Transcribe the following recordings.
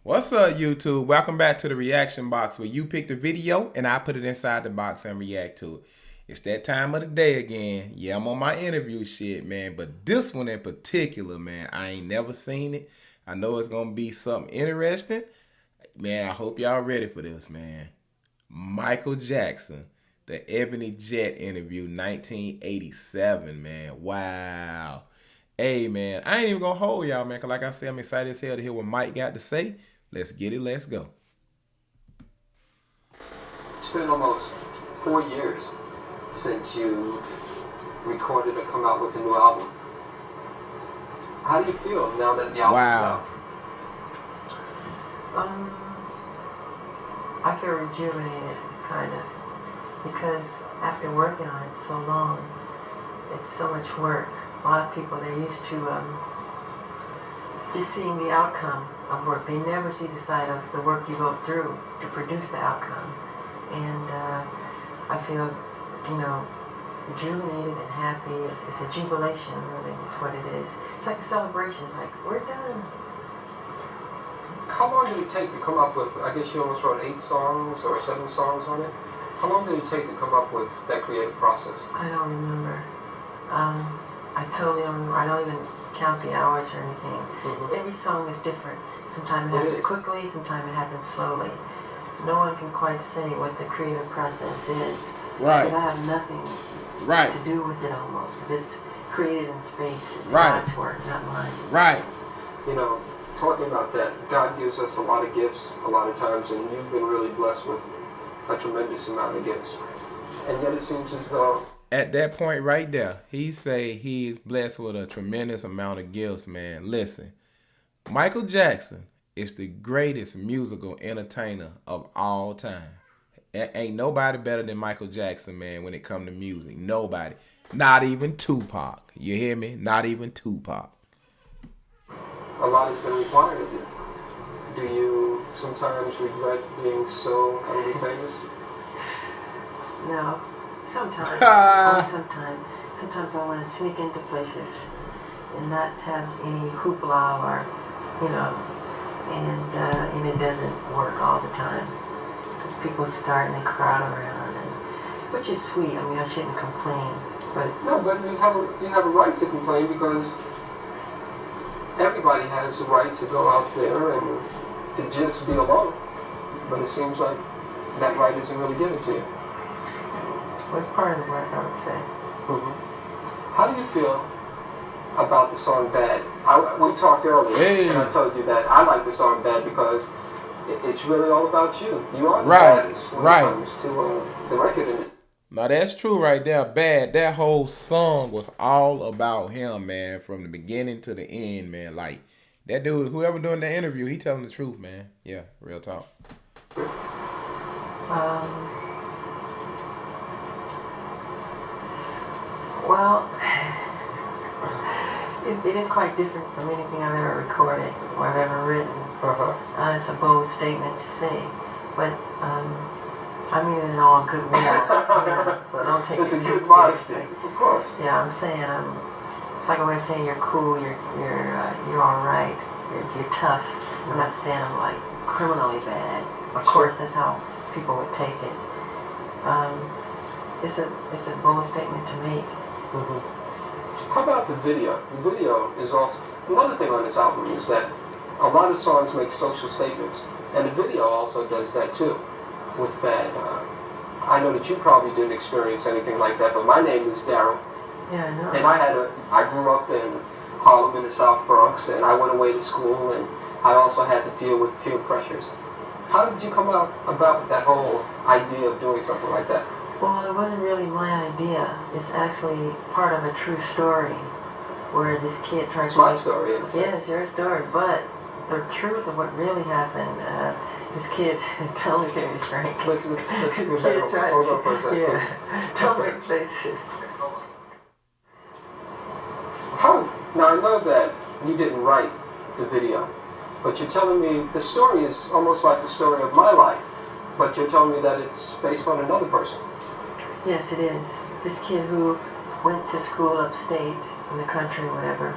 What's up, YouTube? Welcome back to the reaction box where you pick the video and I put it inside the box and react to it. It's that time of the day again. Yeah, I'm on my interview shit, man. But this one in particular, man, I ain't never seen it. I know it's going to be something interesting. Man, I hope y'all ready for this, man. Michael Jackson, the Ebony Jet interview, 1987, man. Wow. Hey, man, I ain't even going to hold y'all, man, because like I said, I'm excited as hell to hear what Mike got to say. Let's get it. Let's go. It's been almost 4 years since you recorded or come out with a new album. How do you feel now that the album's out? I feel rejuvenated, kind of, because after working on it so long, it's so much work. A lot of people, they're used to just seeing the outcome of work. They never see the side of the work you go through to produce the outcome. And I feel, rejuvenated and happy. It's a jubilation, really, is what it is. It's like a celebration. It's like, we're done. How long did it take to come up with, I guess you almost wrote 8 songs or 7 songs on it? How long did it take to come up with that creative process? I don't remember. I totally don't remember. I don't even count the hours or anything. Mm-hmm. Every song is different. Sometimes it happens quickly, sometimes it happens slowly. No one can quite say what the creative process is. Right. Because I have nothing to do with it almost. Because it's created in space. It's God's work, not mine. Right. Talking about that, God gives us a lot of gifts a lot of times, and you've been really blessed with a tremendous amount of gifts. And yet it seems as though... At that point right there, he say he is blessed with a tremendous amount of gifts, man. Listen, Michael Jackson is the greatest musical entertainer of all time. Ain't nobody better than Michael Jackson, man, when it come to music. Nobody. Not even Tupac. You hear me? Not even Tupac. A lot has been required of you. Do you sometimes regret being so utterly famous? No. Sometimes. Only sometimes. Sometimes I want to sneak into places and not have any hoopla or, and it doesn't work all the time. Because people start and they crowd around, which is sweet. I mean, I shouldn't complain. No, but you have a right to complain because everybody has the right to go out there and to just be alone. But it seems like that right isn't really given to you. Well, it's part of the work, I would say. Mm-hmm. How do you feel about the song Bad? We talked earlier, and I told you that I like the song Bad because it's really all about you. You are the baddest when it comes to the record in it. Now that's true right there. Bad. That whole song was all about him, man, from the beginning to the end, man. Like that dude, whoever doing the interview, he telling the truth, man. Yeah, real talk. Well, it is quite different from anything I've ever recorded or I've ever written. It's a bold statement to say, but I mean it in all goodwill, so don't take it too seriously. Of course. Yeah, I'm saying it's like a way of saying you're cool, you're all right, you're tough. I'm not saying I'm like criminally bad. Of course, that's how people would take it. It's a bold statement to make. Mm-hmm. How about the video? The video is also another thing on this album is that a lot of songs make social statements, and the video also does that too. With Bad, I know that you probably didn't experience anything like that, but my name is Daryl. Yeah, I know. And I grew up in Harlem in the South Bronx, and I went away to school, and I also had to deal with peer pressures. How did you come out about that whole idea of doing something like that? Well, it wasn't really my idea. It's actually part of a true story where this kid tried to... It's my story. Yeah, it's your story, but the truth of what really happened, this kid, tell me, can be frank. Hold on for a second. Yeah, don't make faces. Now I know that you didn't write the video, but you're telling me the story is almost like the story of my life, but you're telling me that it's based on another person. Yes, it is. This kid who went to school upstate in the country, whatever,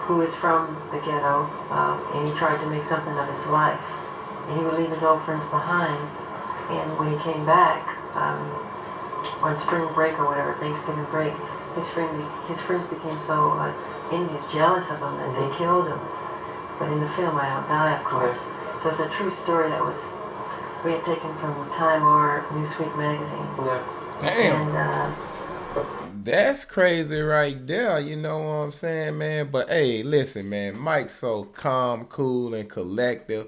who is from the ghetto, and he tried to make something of his life. And he would leave his old friends behind. And when he came back on spring break or whatever, Thanksgiving break, his friends became so envious, jealous of him that they killed him. But in the film, I don't die, of course. So it's a true story that we had taken from Time or Newsweek magazine. Yeah. Damn. And That's crazy right there, you know what I'm saying, man? But hey, listen, man, Mike's so calm, cool, and collective.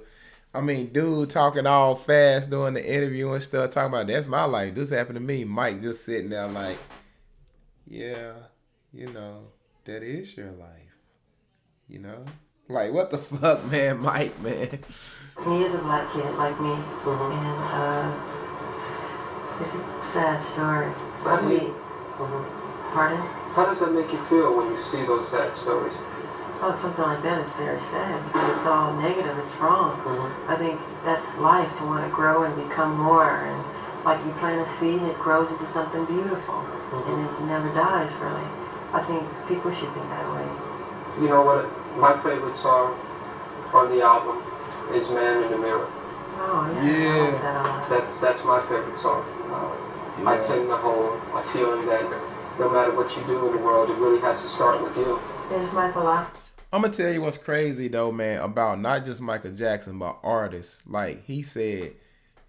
I mean, dude talking all fast during the interview and stuff, talking about that's my life. This happened to me. Mike just sitting there like, yeah, you know, that is your life. You know? Like, what the fuck, man, Mike, man? he is a black kid like me. Mm-hmm. And it's a sad story. How But do you- pardon? How does that make you feel when you see those sad stories? Oh, something like that is very sad because it's all negative. It's wrong. Mm-hmm. I think that's life, to want to grow and become more. And like you plant a seed, it grows into something beautiful. And it never dies, really. I think people should be that way. You know what? My favorite song on the album is "Man in the Mirror." Oh, yeah. I Yeah. like that a lot. That's my favorite song. I sing the whole feeling that no matter what you do in the world, it really has to start with you. It is my philosophy. I'm gonna tell you what's crazy though, man, about not just Michael Jackson, but artists. Like he said,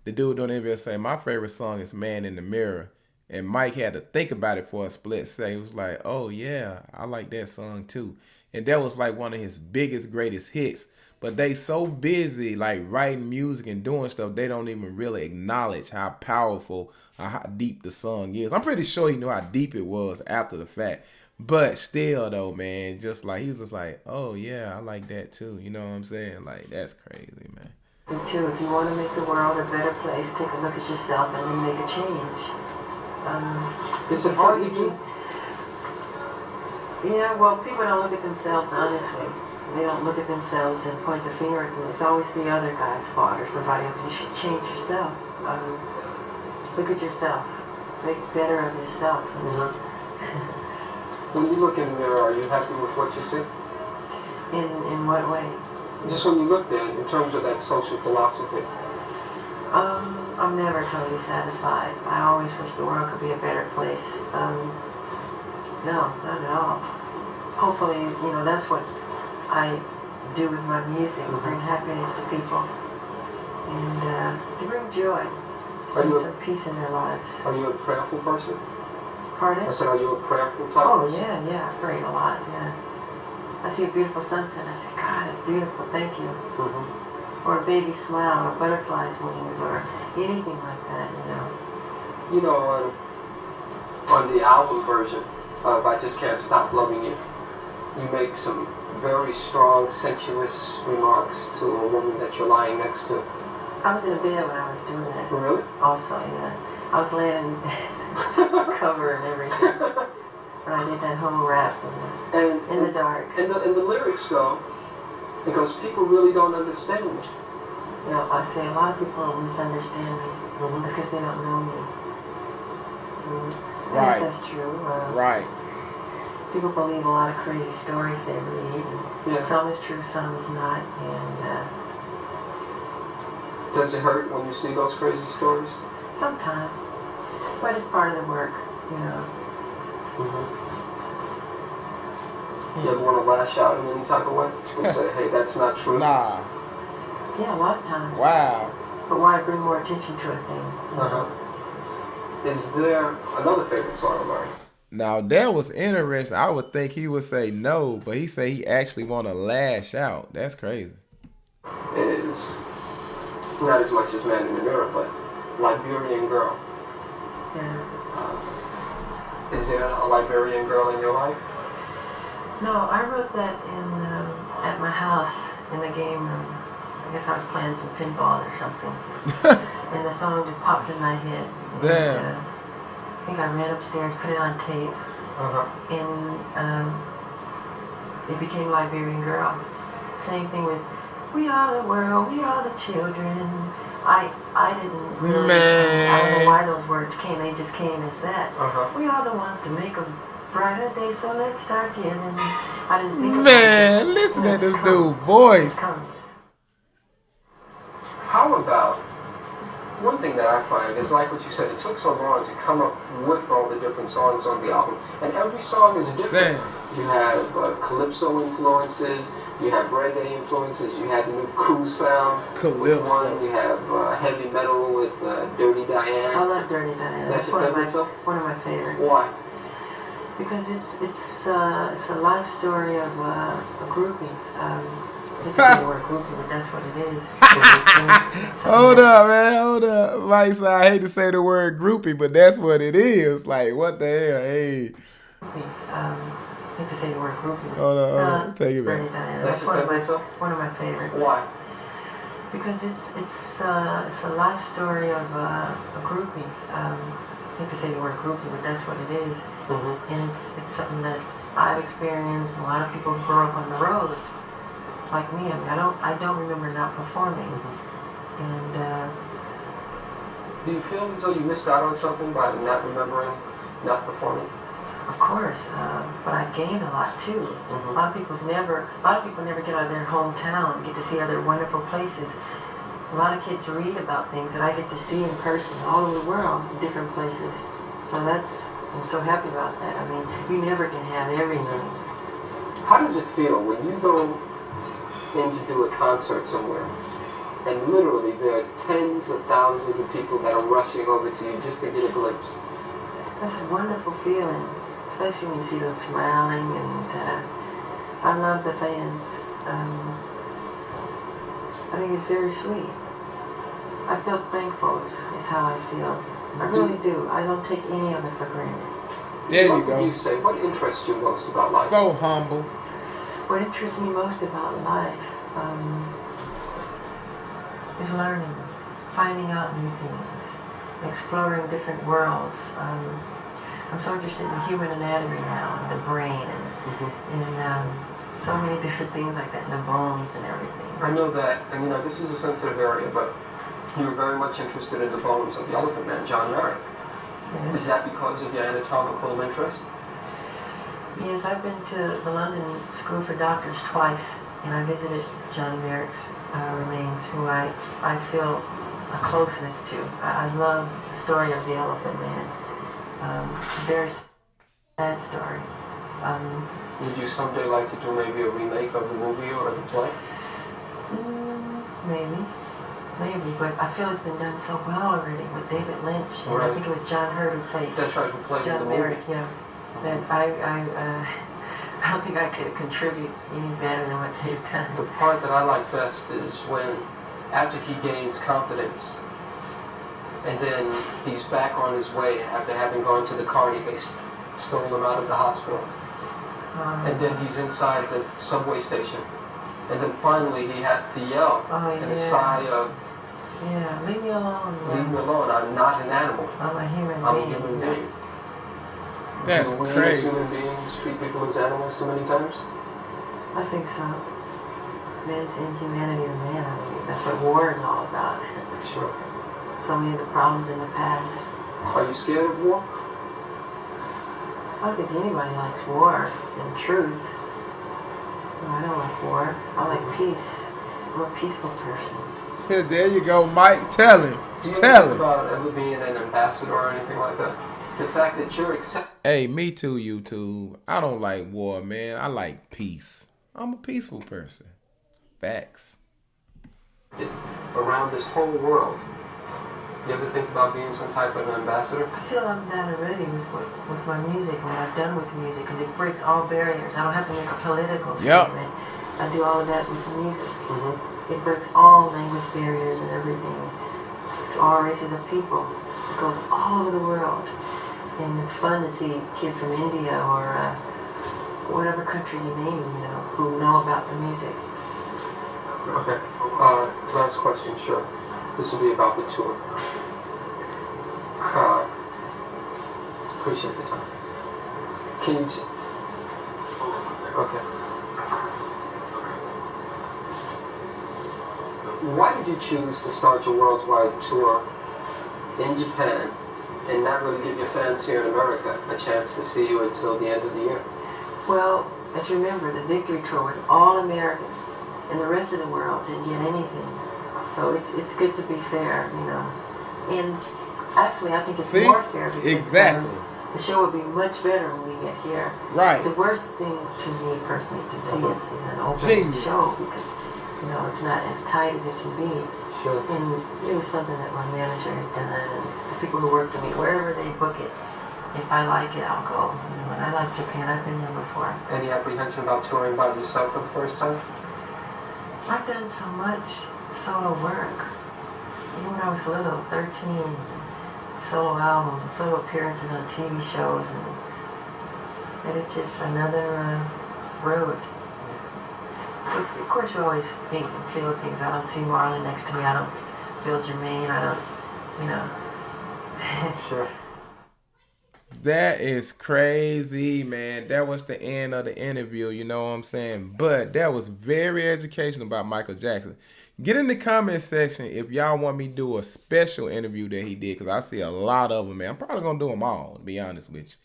the dude don't even say my favorite song is "Man in the Mirror," and Mike had to think about it for a split second. He was like, "Oh yeah, I like that song too," and that was like one of his biggest, greatest hits. But they so busy like writing music and doing stuff, they don't even really acknowledge how powerful or how deep the song is. I'm pretty sure he knew how deep it was after the fact. But still though, man, just like he was just like, oh yeah, I like that too. You know what I'm saying? Like that's crazy, man. Me too. If you want to make the world a better place, take a look at yourself and then make a change. Is it hard to do? Yeah, well, people don't look at themselves honestly. They don't look at themselves and point the finger at them. It's always the other guy's fault or somebody else. You should change yourself. Look at yourself. Make better of yourself. When you look in the mirror, are you happy with what you see? In what way? Just when you look there, in terms of that social philosophy. I'm never totally satisfied. I always wish the world could be a better place. No, not at all. Hopefully, you know, that's what I do with my music, bring happiness to people, and to bring joy, bring some peace in their lives. Are you a prayerful person? Pardon? I said, are you a prayerful type? Oh, yeah, I pray a lot, yeah. I see a beautiful sunset, I say, God, it's beautiful, thank you. Or a baby smile, or butterflies' wings, or anything like that, you know. You know, on the album version of I Just Can't Stop Loving You, you make some very strong, sensuous remarks to a woman that you're lying next to. I was in bed when I was doing that. Really? Also, yeah. I was laying in bed, cover and everything. When I did that whole rap in the dark. And the lyrics go, because people really don't understand me. Yeah, I say a lot of people misunderstand me. That's because they don't know me. Right. Yes, that's true. Right. People believe a lot of crazy stories they read. Yeah. Some is true, some is not. And does it hurt when you see those crazy stories? sometimes. But it's part of the work, you know. You ever want to lash out in any type of way? And say, hey, that's not true? Nah. Yeah, a lot of times. Wow. But why bring more attention to a thing? You know? Is there another favorite song of mine? Now that was interesting. I would think he would say no, but he said he actually want to lash out. That's crazy. Is not as much as Man in the Mirror, but Liberian Girl. Yeah. Is there a Liberian girl in your life? No, I wrote that at my house in the game room. I guess I was playing some pinball or something. And the song just popped in my head. Damn. And, I think I ran upstairs, put it on tape, and it became Liberian Girl. Same thing with We Are the World, We Are the Children. I didn't really, I don't know why those words came, they just came as that. We are the ones to make a brighter day, so let's start giving. I didn't think about Man, this. listen You know, to this it's dude's coming. voice. It comes. How about one thing that I find is like what you said, it took so long to come up with all the different songs on the album, and every song is different. Damn. You have calypso influences, you have reggae influences, you have the new cool sound with Calypso. one, you have heavy metal with Dirty Diane. I love Dirty Diane. That's That's your one of favorite song? one of my favorites. Why? Because it's a life story of a groupie. I think it's the word groupie, but that's what it is. It's Hold up, man. Hold up. Mike said, I hate to say the word groupie, but that's what it is. Like, what the hell? Hey. I hate to say the word groupie. Hold on. Take it Dirty back. Diane. That's That's your favorite song? one of my favorites. Why? Because it's a life story of a groupie. I hate to say the word groupie, but that's what it is. Mm-hmm. And it's something that I've experienced. A lot of people who grow up on the road, like me. I mean, I don't remember not performing. Mm-hmm. And Do you feel as though you missed out on something by not remembering, not performing? of course, but I gained a lot too. Mm-hmm. A lot of people never get out of their hometown and get to see other wonderful places. A lot of kids read about things that I get to see in person all over the world, in different places. So I'm so happy about that. I mean, you never can have everything. How does it feel when you go in to do a concert somewhere and literally there are tens of thousands of people that are rushing over to you just to get a glimpse? That's a wonderful feeling, especially when you see them smiling, and I love the fans. I think it's very sweet. I feel thankful is how I feel. I really do. I don't take any of it for granted. There you What would go. you say? What interests you most about life? So humble. What interests me most about life is learning, finding out new things, exploring different worlds. I'm so interested in human anatomy now, and the brain, and so many different things like that, and the bones and everything. I know that, and this is a sensitive area, but you were very much interested in the bones of the Elephant Man, John Merrick. Yes. Is that because of your anatomical interest? Yes, I've been to the London School for Doctors twice, and I visited John Merrick's remains, who I feel a closeness to. I love the story of the Elephant Man. Very sad story. Would you someday like to do maybe a remake of the movie or the play? Maybe, but I feel it's been done so well already with David Lynch. And Right. I think it was John Hurt who played That's right, who played in the John movie. Merrick, yeah. That I don't think I could contribute any better than what they've The done. part that I like best is when, after he gains confidence, and then he's back on his way after having gone to the Carney, they stole him out of the hospital. And then he's inside the subway station. And then finally he has to yell in a sigh of, yeah, leave me alone. leave me alone, I'm not an animal. I'm a human I'm being. a human being. That's Do we crazy. as human beings treat people as animals too many times? I think so. Man's inhumanity to man, I mean, that's what war is all about. Sure. So many of the problems in the past. Are you scared of war? I don't think anybody likes war, in truth. No, I don't like war. I like peace. I'm a peaceful person. There you go, Mike. Tell him. Do you Tell think him. about ever being an ambassador or anything like that? The fact that you're accepted Hey, me too, YouTube. I don't like war, man. I like peace. I'm a peaceful person. Facts. around this whole world, you ever think about being some type of an ambassador? I feel I'm done already with my music, what I've done with music, because it breaks all barriers. I don't have to make a political statement. I do all of that with music. Mm-hmm. It breaks all language barriers and everything to all races of people. It goes all over the world. And it's fun to see kids from India or whatever country you name, who know about the music. Okay. Last question, sure. This will be about the tour. Appreciate the time. Can you okay. Why did you choose to start your worldwide tour in Japan and not really give your fans here in America a chance to see you until the end of the year? Well, as you remember, the Victory Tour was all American, and the rest of the world didn't get anything. So it's good to be fair, you know. And actually, I think it's more fair because the show would be much better when we get here. Right. The worst thing to me personally to see is an open show because, you know, it's not as tight as it can be. Sure. And it was something that my manager had done, and the people who work for me, wherever they book it, if I like it, I'll go. You know, and I like Japan. I've been there before. Any apprehension about touring by yourself for the first time? I've done so much solo work. Even when I was little, 13, solo albums, and solo appearances on TV shows, and it's just another road. But of course, you always think and feel things. I don't see Marlon next to me. I don't feel Jermaine. I don't, you know. Sure. That is crazy, man. That was the end of the interview, you know what I'm saying? But that was very educational about Michael Jackson. Get in the comment section if y'all want me to do a special interview that he did, because I see a lot of them, man. I'm probably going to do them all, to be honest with you.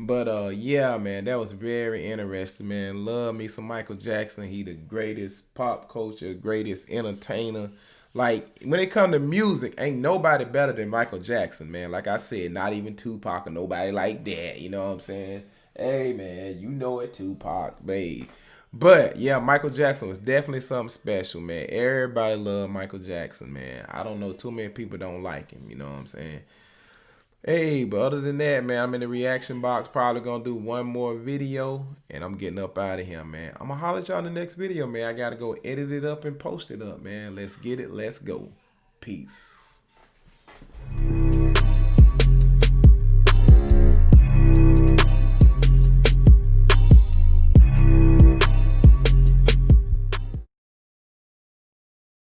But, yeah, man, that was very interesting, man. Love me some Michael Jackson. He the greatest pop culture, greatest entertainer. Like, when it come to music, ain't nobody better than Michael Jackson, man. Like I said, not even Tupac or nobody like that. You know what I'm saying? Hey, man, you know it, Tupac, babe. But, yeah, Michael Jackson was definitely something special, man. Everybody love Michael Jackson, man. I don't know, too many people don't like him, you know what I'm saying? Hey, but other than that, man, I'm in the reaction box. Probably going to do one more video, and I'm getting up out of here, man. I'm going to holler at y'all in the next video, man. I got to go edit it up and post it up, man. Let's get it. Let's go. Peace.